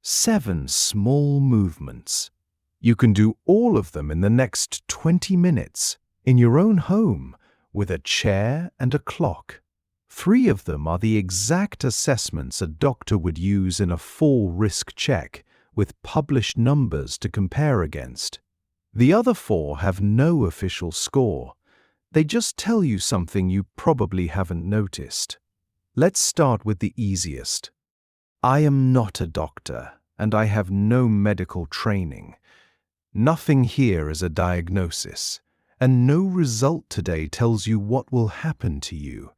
7 small movements. You can do all of them in the next 20 minutes, in your own home, with a chair and a clock. 3 of them are the exact assessments a doctor would use in a full risk check, with published numbers to compare against. The other 4 have no official score. They just tell you something you probably haven't noticed. Let's start with the easiest. I am not a doctor, and I have no medical training. Nothing here is a diagnosis, and no result today tells you what will happen to you.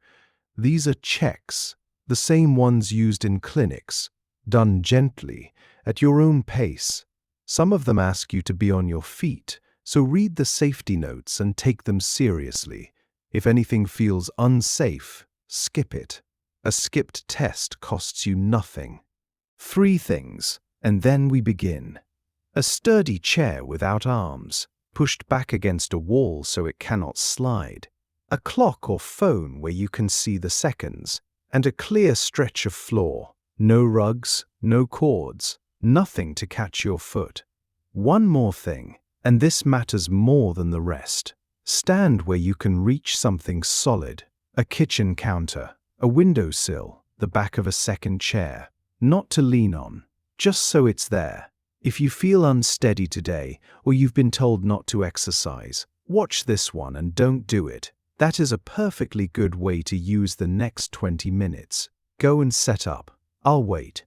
These are checks, the same ones used in clinics, done gently, at your own pace. Some of them ask you to be on your feet, so read the safety notes and take them seriously. If anything feels unsafe, skip it. A skipped test costs you nothing. 3 things, and then we begin. A sturdy chair without arms, pushed back against a wall so it cannot slide. A clock or phone where you can see the seconds, and a clear stretch of floor. No rugs, no cords, nothing to catch your foot. One more thing, and this matters more than the rest. Stand where you can reach something solid, a kitchen counter, a windowsill, the back of a second chair, not to lean on, just so it's there. If you feel unsteady today, or you've been told not to exercise, watch this one and don't do it. That is a perfectly good way to use the next 20 minutes. Go and set up. I'll wait.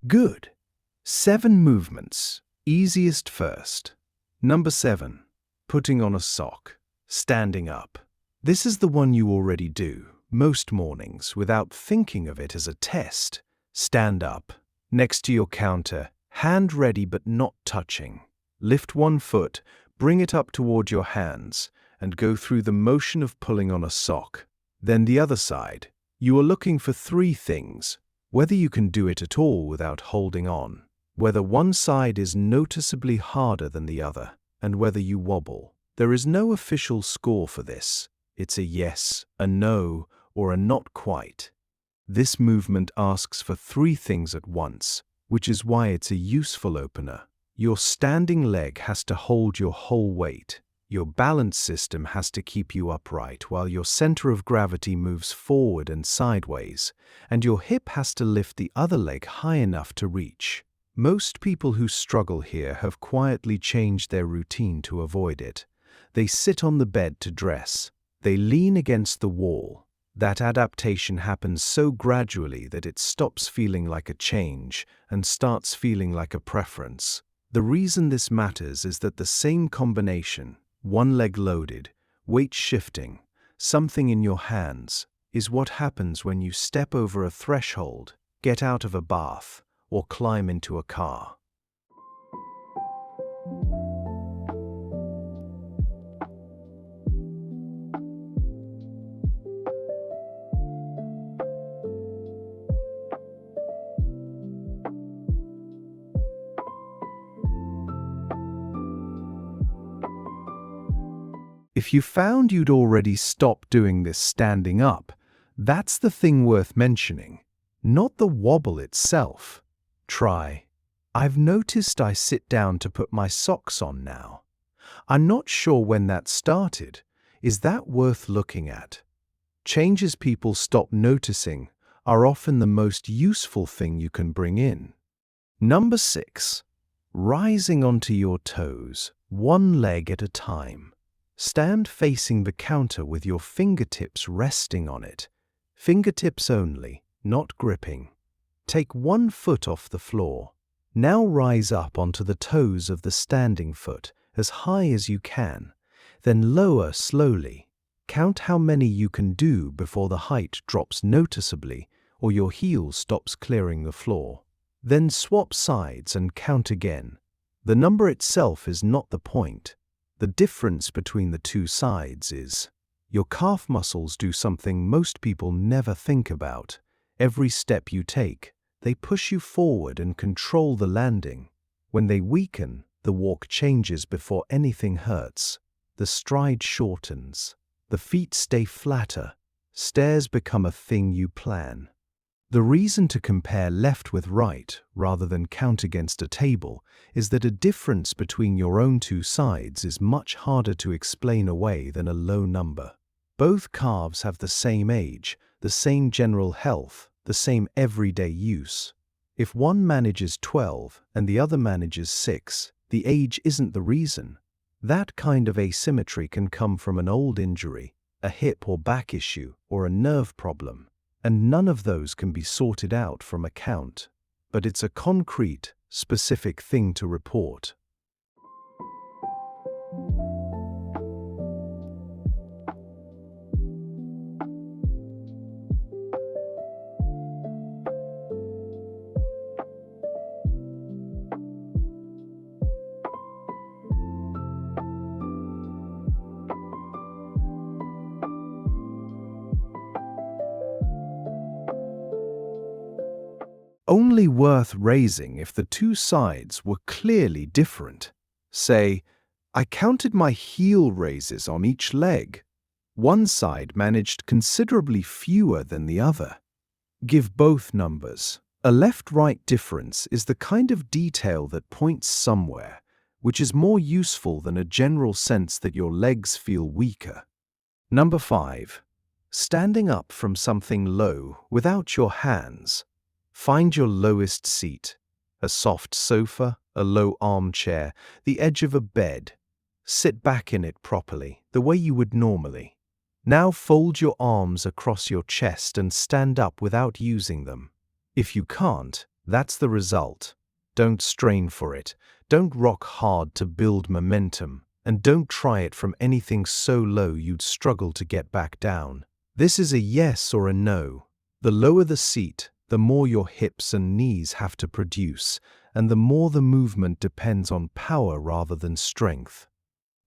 Good. 7 movements. Easiest first. Number 7. Putting on a sock. Standing up. This is the one you already do, most mornings, without thinking of it as a test. Stand up. Next to your counter, hand ready but not touching. Lift one foot, bring it up toward your hands, and go through the motion of pulling on a sock. Then the other side. You are looking for 3 things. Whether you can do it at all without holding on, whether one side is noticeably harder than the other, and whether you wobble. There is no official score for this. It's a yes, a no, or a not quite. This movement asks for 3 things at once, which is why it's a useful opener. Your standing leg has to hold your whole weight. Your balance system has to keep you upright while your center of gravity moves forward and sideways, and your hip has to lift the other leg high enough to reach. Most people who struggle here have quietly changed their routine to avoid it. They sit on the bed to dress. They lean against the wall. That adaptation happens so gradually that it stops feeling like a change and starts feeling like a preference. The reason this matters is that the same combination, one leg loaded, weight shifting, something in your hands, is what happens when you step over a threshold, get out of a bath, or climb into a car. If you found you'd already stopped doing this standing up, that's the thing worth mentioning, not the wobble itself. Try. I've noticed I sit down to put my socks on now. I'm not sure when that started. Is that worth looking at? Changes people stop noticing are often the most useful thing you can bring in. Number 6. Rising onto your toes, one leg at a time. Stand facing the counter with your fingertips resting on it. Fingertips only, not gripping. Take one foot off the floor. Now rise up onto the toes of the standing foot as high as you can, then lower slowly. Count how many you can do before the height drops noticeably or your heel stops clearing the floor. Then swap sides and count again. The number itself is not the point. The difference between the two sides is your calf muscles do something most people never think about. Every step you take, they push you forward and control the landing. When they weaken, the walk changes before anything hurts. The stride shortens. The feet stay flatter. Stairs become a thing you plan. The reason to compare left with right rather than count against a table is that a difference between your own two sides is much harder to explain away than a low number. Both calves have the same age, the same general health, the same everyday use. If one manages 12 and the other manages 6, the age isn't the reason. That kind of asymmetry can come from an old injury, a hip or back issue, or a nerve problem. And none of those can be sorted out from a count. But it's a concrete, specific thing to report. Only worth raising if the two sides were clearly different. Say, I counted my heel raises on each leg. One side managed considerably fewer than the other. Give both numbers. A left-right difference is the kind of detail that points somewhere, which is more useful than a general sense that your legs feel weaker. Number 5. Standing up from something low without your hands. Find your lowest seat. A soft sofa, a low armchair, the edge of a bed. Sit back in it properly, the way you would normally. Now fold your arms across your chest and stand up without using them. If you can't, that's the result. Don't strain for it. Don't rock hard to build momentum. And don't try it from anything so low you'd struggle to get back down. This is a yes or a no. The lower the seat, the more your hips and knees have to produce, and the more the movement depends on power rather than strength.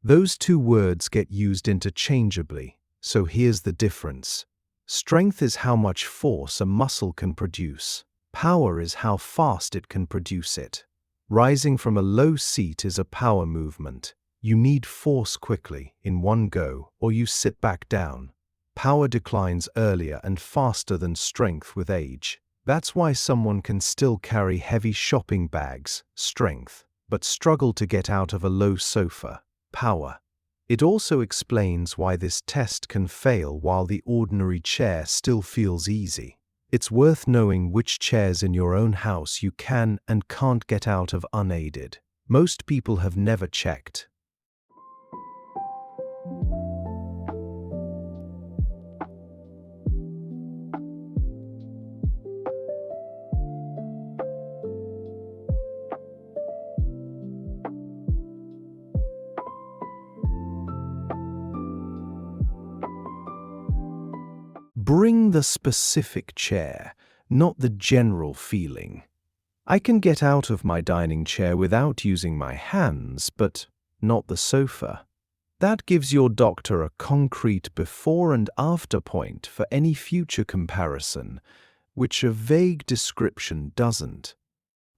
Those two words get used interchangeably, so here's the difference. Strength is how much force a muscle can produce. Power is how fast it can produce it. Rising from a low seat is a power movement. You need force quickly, in one go, or you sit back down. Power declines earlier and faster than strength with age. That's why someone can still carry heavy shopping bags, strength, but struggle to get out of a low sofa, power. It also explains why this test can fail while the ordinary chair still feels easy. It's worth knowing which chairs in your own house you can and can't get out of unaided. Most people have never checked. Bring the specific chair, not the general feeling. I can get out of my dining chair without using my hands, but not the sofa. That gives your doctor a concrete before and after point for any future comparison, which a vague description doesn't.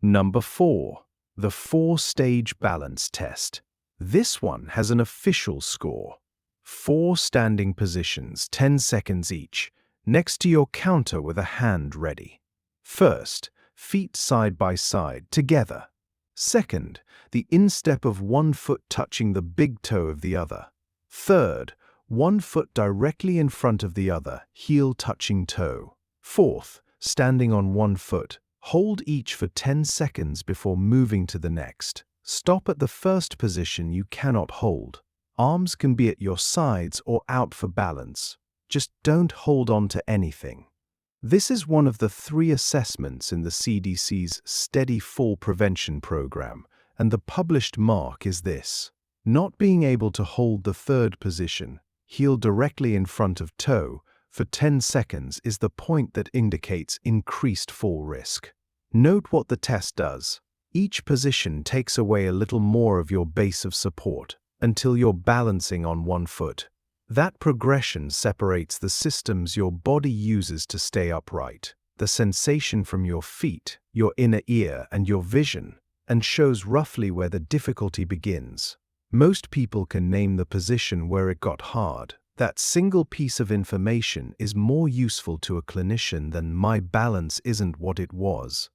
Number 4. The 4-stage balance test. This one has an official score. 4 standing positions, 10 seconds each, next to your counter with a hand ready. First, feet side by side, together. Second, the instep of one foot touching the big toe of the other. Third, one foot directly in front of the other, heel touching toe. Fourth, standing on one foot. Hold each for 10 seconds before moving to the next. Stop at the first position you cannot hold. Arms can be at your sides or out for balance. Just don't hold on to anything. This is one of the 3 assessments in the CDC's STEADI Fall Prevention Program, and the published mark is this. Not being able to hold the third position, heel directly in front of toe, for 10 seconds is the point that indicates increased fall risk. Note what the test does. Each position takes away a little more of your base of support until you're balancing on one foot. That progression separates the systems your body uses to stay upright, the sensation from your feet, your inner ear, and your vision, and shows roughly where the difficulty begins. Most people can name the position where it got hard. That single piece of information is more useful to a clinician than "my balance isn't what it was."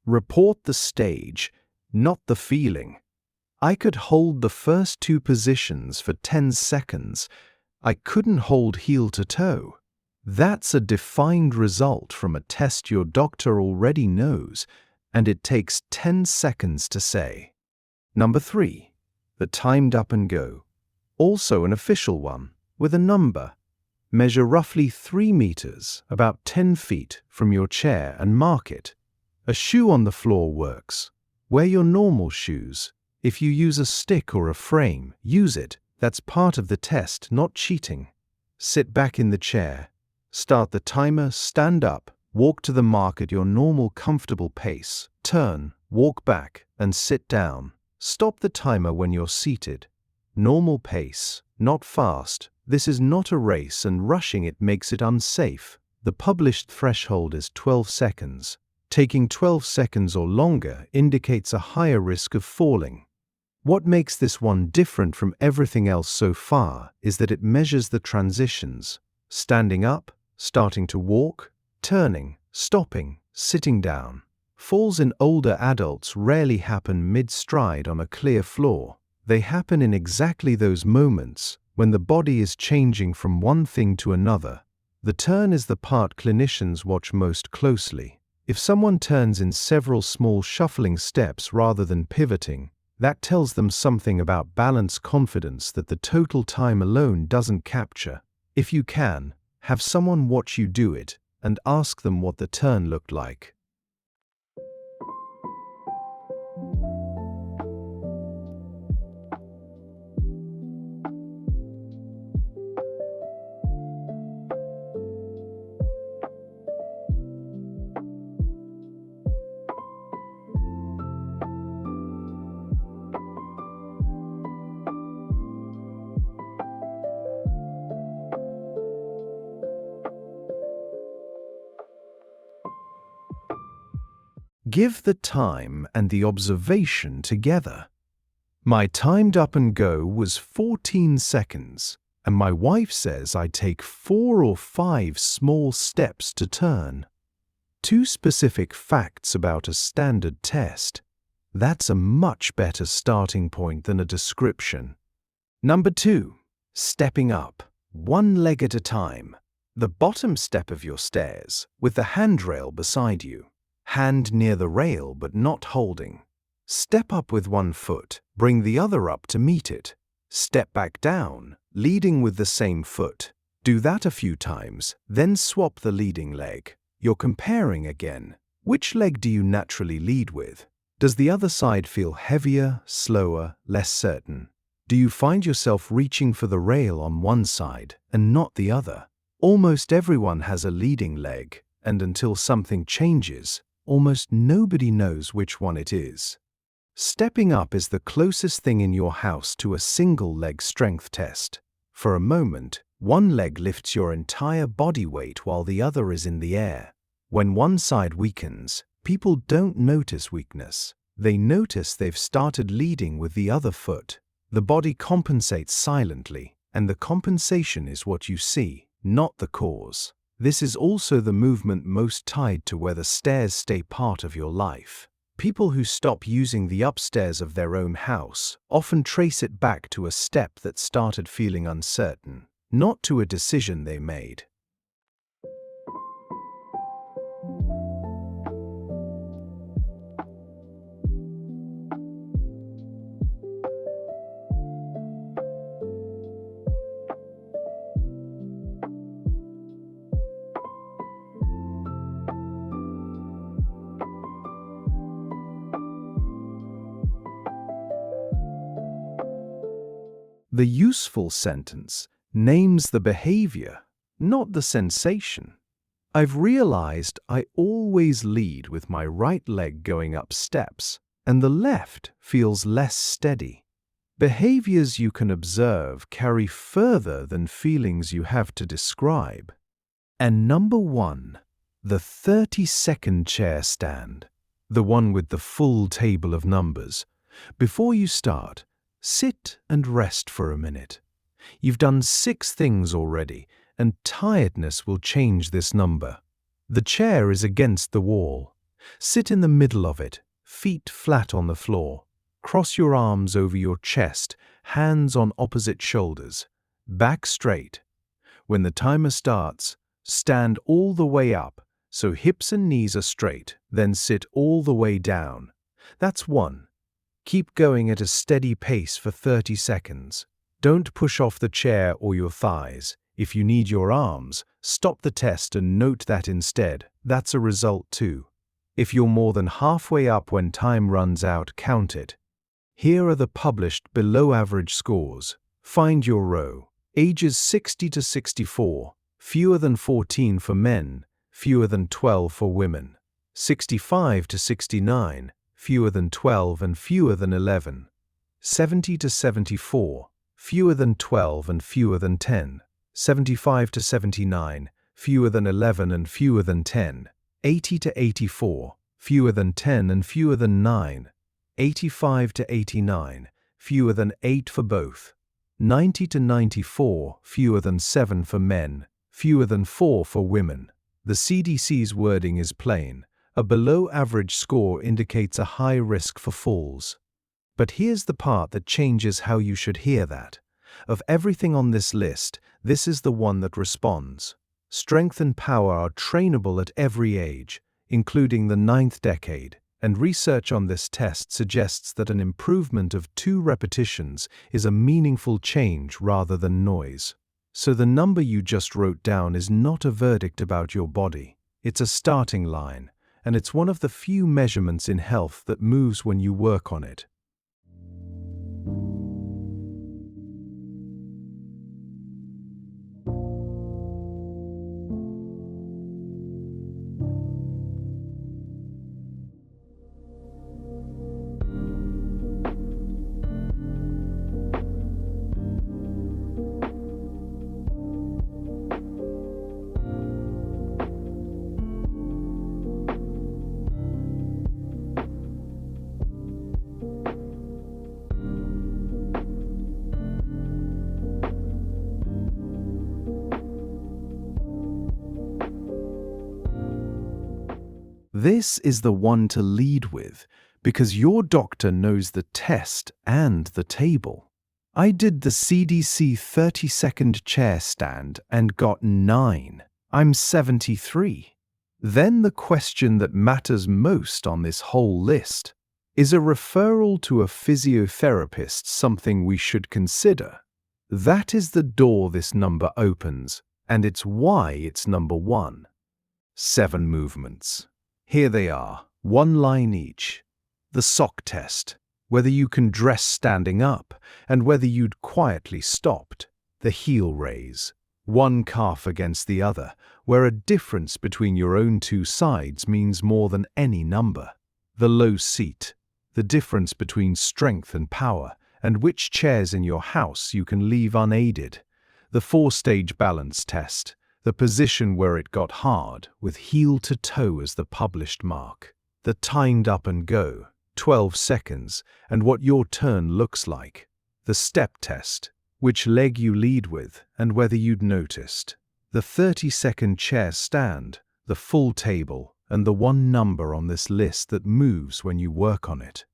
Report the stage, not the feeling. I could hold the first 2 positions for 10 seconds. I couldn't hold heel to toe. That's a defined result from a test your doctor already knows, and it takes 10 seconds to say. Number 3. The timed up and go. Also an official one, with a number. Measure roughly 3 meters, about 10 feet, from your chair and mark it. A shoe on the floor works. Wear your normal shoes. If you use a stick or a frame, use it. That's part of the test, not cheating. Sit back in the chair. Start the timer, stand up, walk to the mark at your normal comfortable pace, turn, walk back, and sit down. Stop the timer when you're seated. Normal pace, not fast. This is not a race, and rushing it makes it unsafe. The published threshold is 12 seconds. Taking 12 seconds or longer indicates a higher risk of falling. What makes this one different from everything else so far is that it measures the transitions: standing up, starting to walk, turning, stopping, sitting down. Falls in older adults rarely happen mid-stride on a clear floor. They happen in exactly those moments when the body is changing from one thing to another. The turn is the part clinicians watch most closely. If someone turns in several small shuffling steps rather than pivoting, that tells them something about balance confidence that the total time alone doesn't capture. If you can, have someone watch you do it and ask them what the turn looked like. Give the time and the observation together. My timed up and go was 14 seconds, and my wife says I take 4 or 5 small steps to turn. 2 specific facts about a standard test. That's a much better starting point than a description. Number 2. Stepping up, 1 leg at a time. The bottom step of your stairs, with the handrail beside you. Hand near the rail but not holding. Step up with 1 foot, bring the other up to meet it. Step back down, leading with the same foot. Do that a few times, then swap the leading leg. You're comparing again. Which leg do you naturally lead with? Does the other side feel heavier, slower, less certain? Do you find yourself reaching for the rail on one side and not the other? Almost everyone has a leading leg, and until something changes, almost nobody knows which one it is. Stepping up is the closest thing in your house to a single leg strength test. For a moment, One leg lifts your entire body weight while the other is in the air. When one side weakens, people don't notice weakness. They notice they've started leading with the other foot. The body compensates silently, and the compensation is what you see, not the cause. This is also the movement most tied to whether stairs stay part of your life. People who stop using the upstairs of their own house often trace it back to a step that started feeling uncertain, not to a decision they made. The useful sentence names the behavior, not the sensation. I've realized I always lead with my right leg going up steps, and the left feels less steady. Behaviors you can observe carry further than feelings you have to describe. And number 1, the 30-second chair stand, the one with the full table of numbers. Before you start, sit and rest for a minute. You've done 6 things already, and tiredness will change this number. The chair is against the wall. Sit in the middle of it, feet flat on the floor. Cross your arms over your chest, hands on opposite shoulders. Back straight. When the timer starts, stand all the way up, so hips and knees are straight, then sit all the way down. That's 1. Keep going at a steady pace for 30 seconds. Don't push off the chair or your thighs. If you need your arms, stop the test and note that instead. That's a result too. If you're more than halfway up when time runs out, count it. Here are the published below-average scores. Find your row. Ages 60 to 64, fewer than 14 for men, fewer than 12 for women. 65 to 69, fewer than 12 and fewer than 11. 70 to 74, fewer than 12 and fewer than 10. 75 to 79, fewer than 11 and fewer than 10. 80 to 84, fewer than 10 and fewer than 9. 85 to 89, fewer than 8 for both. 90 to 94, fewer than 7 for men, fewer than 4 for women. The CDC's wording is plain. A below-average score indicates a high risk for falls. But here's the part that changes how you should hear that. Of everything on this list, this is the one that responds. Strength and power are trainable at every age, including the 9th decade, and research on this test suggests that an improvement of 2 repetitions is a meaningful change rather than noise. So the number you just wrote down is not a verdict about your body. It's a starting line, and it's one of the few measurements in health that moves when you work on it. This is the one to lead with, because your doctor knows the test and the table. I did the CDC 30-second chair stand and got 9. I'm 73. Then the question that matters most on this whole list. Is a referral to a physiotherapist something we should consider? That is the door this number opens, and it's why it's number 1. 7 movements. Here they are, 1 line each. The sock test, whether you can dress standing up, and whether you'd quietly stopped. The heel raise, 1 calf against the other, where a difference between your own 2 sides means more than any number. The low seat, the difference between strength and power, and which chairs in your house you can leave unaided. The 4-stage balance test, the position where it got hard, with heel to toe as the published mark. The timed up and go, 12 seconds, and what your turn looks like. The step test, which leg you lead with and whether you'd noticed. The 30-second chair stand, the full table, and the one number on this list that moves when you work on it.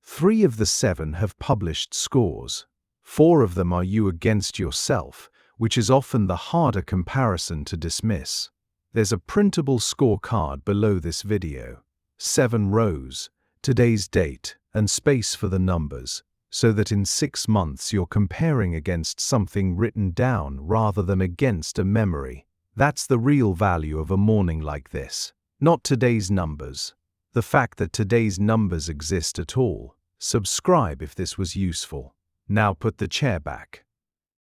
3 of the 7 have published scores. 4 of them are you against yourself, which is often the harder comparison to dismiss. There's a printable scorecard below this video. 7 rows, today's date, and space for the numbers, so that in 6 months you're comparing against something written down rather than against a memory. That's the real value of a morning like this, not today's numbers. The fact that today's numbers exist at all. Subscribe if this was useful. Now put the chair back.